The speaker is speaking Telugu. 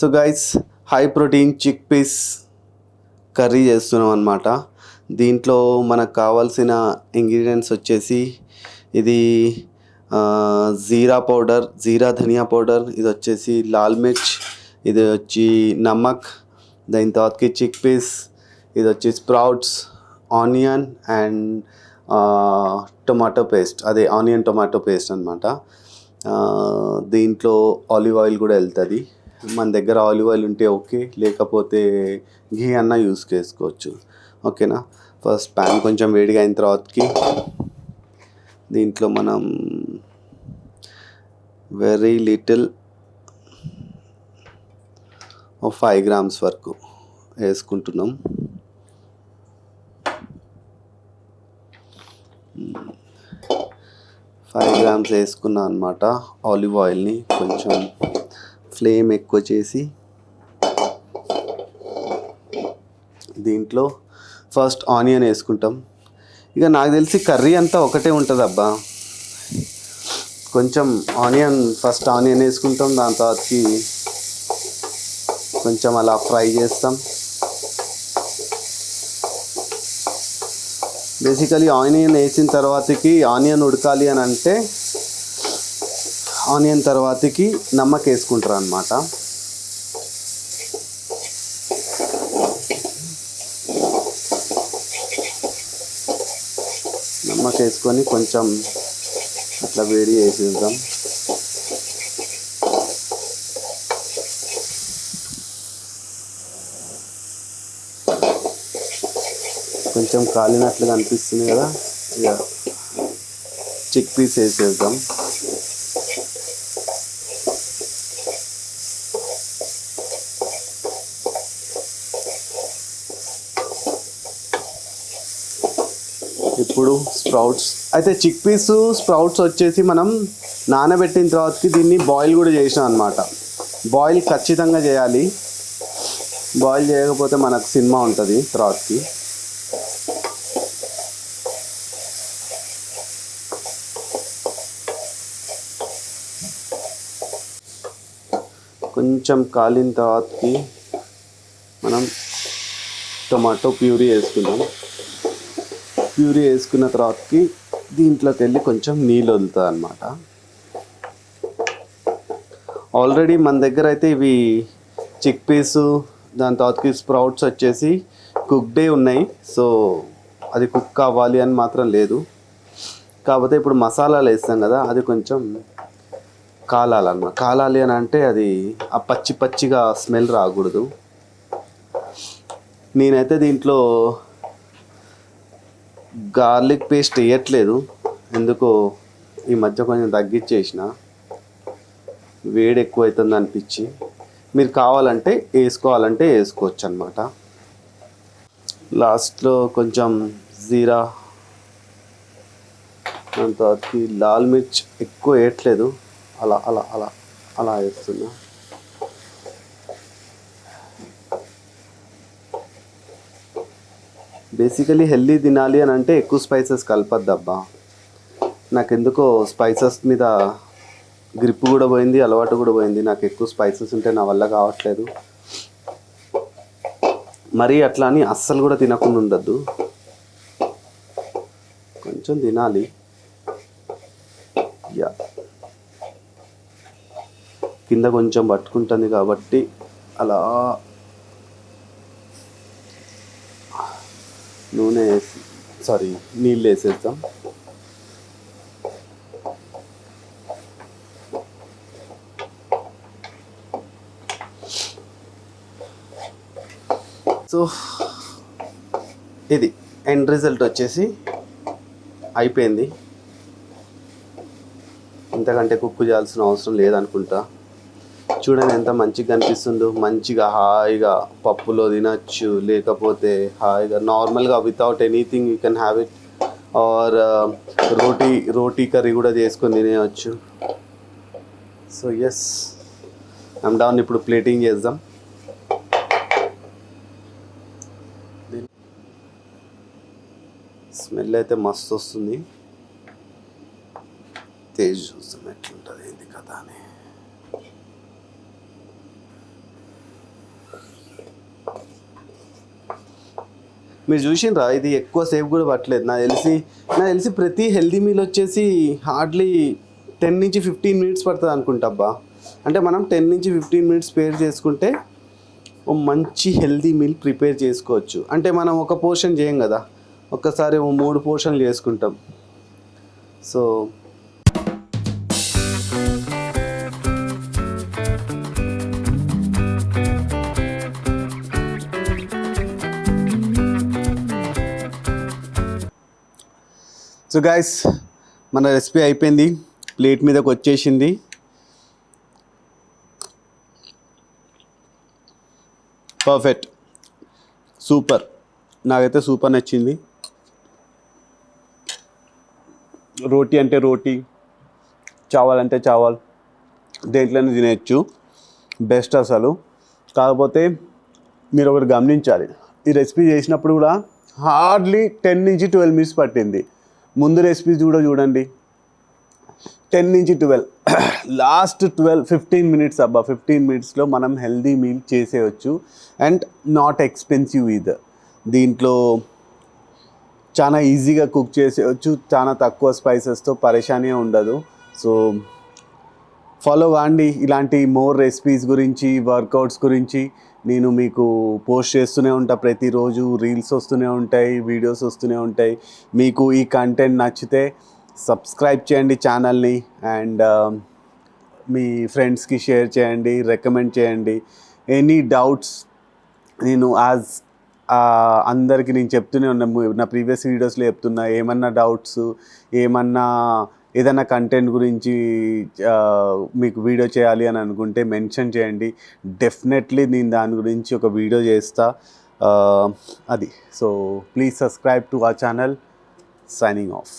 So guys, high protein chickpeas curry చేస్తున్నాం అనమాట. దీంట్లో మనకు కావాల్సిన ఇంగ్రీడియంట్స్ వచ్చేసి ఇది జీరా పౌడర్, జీరా ధనియా పౌడర్, ఇది వచ్చేసి లాల్ మిర్చ్, ఇది వచ్చి నమక్, దాని తర్వాతకి చిక్ పీస్, ఇది వచ్చి sprouts, onion and tomato paste, అదే ఆనియన్ టొమాటో పేస్ట్ అనమాట. దీంట్లో ఆలివ్ ఆయిల్ కూడా వెళ్తుంది. మన దగ్గర ఆలివ్ ఆయిల్ ఉంటే ఓకే, లేకపోతే ఘీ అన్న యూస్ చేసుకోవచ్చు. ఓకేనా. ఫస్ట్ ప్యాన్ కొంచెం వేడిగా అయిన తర్వాతకి దీంట్లో మనం వెరీ లిటిల్ 5 grams వరకు వేసుకుంటున్నాం. 5 grams వేసుకున్నాం అనమాట. ఆలివ్ ఆయిల్ని కొంచెం ఫ్లేమ్ ఎక్కువ చేసి దీంట్లో ఫస్ట్ ఆనియన్ వేసుకుంటాం. ఇక నాకు తెలిసి కర్రీ అంతా ఒకటే ఉంటుంది అబ్బా. కొంచెం ఫస్ట్ ఆనియన్ వేసుకుంటాం, దాని తర్వాతకి కొంచెం అలా ఫ్రై చేస్తాం. బేసికలీ ఆనియన్ వేసిన తర్వాతకి, ఆనియన్ ఉడకాలి అని అంటే ఆనియన్ తర్వాతకి నమ్మక్ వేసుకుంటారు అన్నమాట. నమ్మక్ వేసుకొని కొంచెం అట్లా వేడి వేసేద్దాం. కొంచెం కాలినట్లుగా అనిపిస్తుంది కదా, ఇక చిక్ పీస్ వేసేద్దాం. ఇప్పుడు స్ప్రౌట్స్ అయితే, చిక్ పీస్ స్ప్రౌట్స్ వచ్చేసి మనం నానబెట్టిన తర్వాతకి దీన్ని బాయిల్ కూడా చేసినాం అనమాట. బాయిల్ ఖచ్చితంగా చేయాలి, బాయిల్ చేయకపోతే మనకు సినిమా ఉంటుంది తర్వాతకి. కొంచెం కాలిన తర్వాతకి మనం టొమాటో ప్యూరీ వేసుకుందాం. ప్యూరీ వేసుకున్న తర్వాతకి దీంట్లోకి వెళ్ళి కొంచెం నీళ్ళు వదులుతుంది అన్నమాట. ఆల్రెడీ మన దగ్గర అయితే ఇవి చిక్ పీసు, దాని తర్వాతకి స్ప్రౌట్స్ వచ్చేసి కుక్డే ఉన్నాయి. సో అది కుక్ అవ్వాలి అని మాత్రం లేదు. కాకపోతే ఇప్పుడు మసాలాలు వేస్తాం కదా, అది కొంచెం కాలాలన్నమాట. కాలాలి అని అంటే అది ఆ పచ్చిగా స్మెల్ రాకూడదు. నేనైతే దీంట్లో గార్లిక్ పేస్ట్ వేయట్లేదు, ఎందుకో ఈ మధ్య కొంచెం తగ్గించేసిన, వేడి ఎక్కువ అవుతుంది అనిపించి. మీరు కావాలంటే వేసుకోవచ్చు అన్నమాట. లాస్ట్లో కొంచెం జీరా, దాని తర్వాతకి లాల్ మిర్చ్ ఎక్కువ వేయట్లేదు, అలా అలా అలా అలా వేస్తున్నా. బేసికలీ హెల్దీ తినాలి అని అంటే ఎక్కువ స్పైసెస్ కలపద్దబ్బా. నాకెందుకో స్పైసెస్ మీద గ్రిప్ కూడా పోయింది, అలవాటు కూడా పోయింది. నాకు ఎక్కువ స్పైసెస్ ఉంటే నా వల్ల కావట్లేదు. మరీ అట్లా అని అస్సలు కూడా తినకుండా ఉండద్దు, కొంచెం తినాలి. యా, కింద కొంచెం పట్టుకుంటుంది కాబట్టి అలా నీళ్ళు వేసేద్దాం. సో ఇది ఎండ్ రిజల్ట్ వచ్చేసి అయిపోయింది. ఇంతకంటే కుక్ చేయాల్సిన అవసరం లేదనుకుంటా. చూడండి ఎంత మంచిగా కనిపిస్తుందో. మంచిగా హాయిగా పప్పులో తినచ్చు, లేకపోతే హాయిగా నార్మల్గా without anything you can have it. Or roti curry కూడా చేసుకొని తినేయచ్చు. So yes, I'm done. ఇప్పుడు ప్లేటింగ్ చేద్దాం. స్మెల్ అయితే మస్తు వస్తుంది. తేజ్ చూస్తాం ఎట్లుంటుంది ఏంది కదా అని. మీరు చూసిండ్రా, ఇది ఎక్కువ సేపు కూడా పట్టలేదు. నాకు తెలిసి ప్రతి హెల్దీ మీల్ వచ్చేసి హార్డ్లీ 10 నుంచి 15 మినిట్స్ పడుతుంది అనుకుంటా అబ్బా. అంటే మనం 10 నుంచి 15 మినిట్స్ స్పేర్ చేసుకుంటే ఓ మంచి హెల్దీ మీల్ ప్రిపేర్ చేసుకోవచ్చు. అంటే మనం ఒక పోర్షన్ చేయం కదా, ఒక్కసారి 3 పోర్షన్లు చేసుకుంటాం. సో గైస్, మన రెసిపీ అయిపోయింది, ప్లేట్ మీదకి వచ్చేసింది. పర్ఫెక్ట్, సూపర్, నాకైతే సూపర్ నచ్చింది. రోటీ అంటే రోటీ, చావల్ అంటే చావల్, దేంట్లోనే తినేయచ్చు, బెస్ట్ అసలు. కాకపోతే మీరు ఒకటి గమనించాలి, ఈ రెసిపీ చేసినప్పుడు కూడా హార్డ్లీ 10 నుంచి 12 మినిట్స్ పట్టింది. ముందు రెసిపీస్ కూడా చూడండి, 10 నుంచి 12, లాస్ట్ 15 మినిట్స్ అబ్బా. 15 మినిట్స్లో మనం హెల్దీ మీల్ చేసేయచ్చు అండ్ నాట్ ఎక్స్పెన్సివ్ ఈదర్. దీంట్లో చాలా ఈజీగా కుక్ చేసేయచ్చు, చాలా తక్కువ స్పైసెస్తో పరేషానీ ఉండదు. సో ఫాలో కాండి, ఇలాంటి మోర్ రెసిపీస్ గురించి, వర్కౌట్స్ గురించి నేను మీకు పోస్ట్ చేస్తూనే ఉంటా. ప్రతిరోజు రీల్స్ వస్తూనే ఉంటాయి, వీడియోస్ వస్తూనే ఉంటాయి. మీకు ఈ కంటెంట్ నచ్చితే సబ్స్క్రైబ్ చేయండి ఛానల్ని, అండ్ మీ ఫ్రెండ్స్కి షేర్ చేయండి, రికమెండ్ చేయండి. ఎనీ డౌట్స్ నేను అందరికీ నేను చెప్తూనే ఉన్నా, నా ప్రీవియస్ వీడియోస్లో చెప్తున్నా. ఏమన్నా డౌట్స్, ఏదైనా కంటెంట్ గురించి మీకు వీడియో చేయాలి అని అనుకుంటే మెన్షన్ చేయండి. డెఫినెట్లీ నేను దాని గురించి ఒక వీడియో చేస్తా. అది so please subscribe to our channel. Signing off.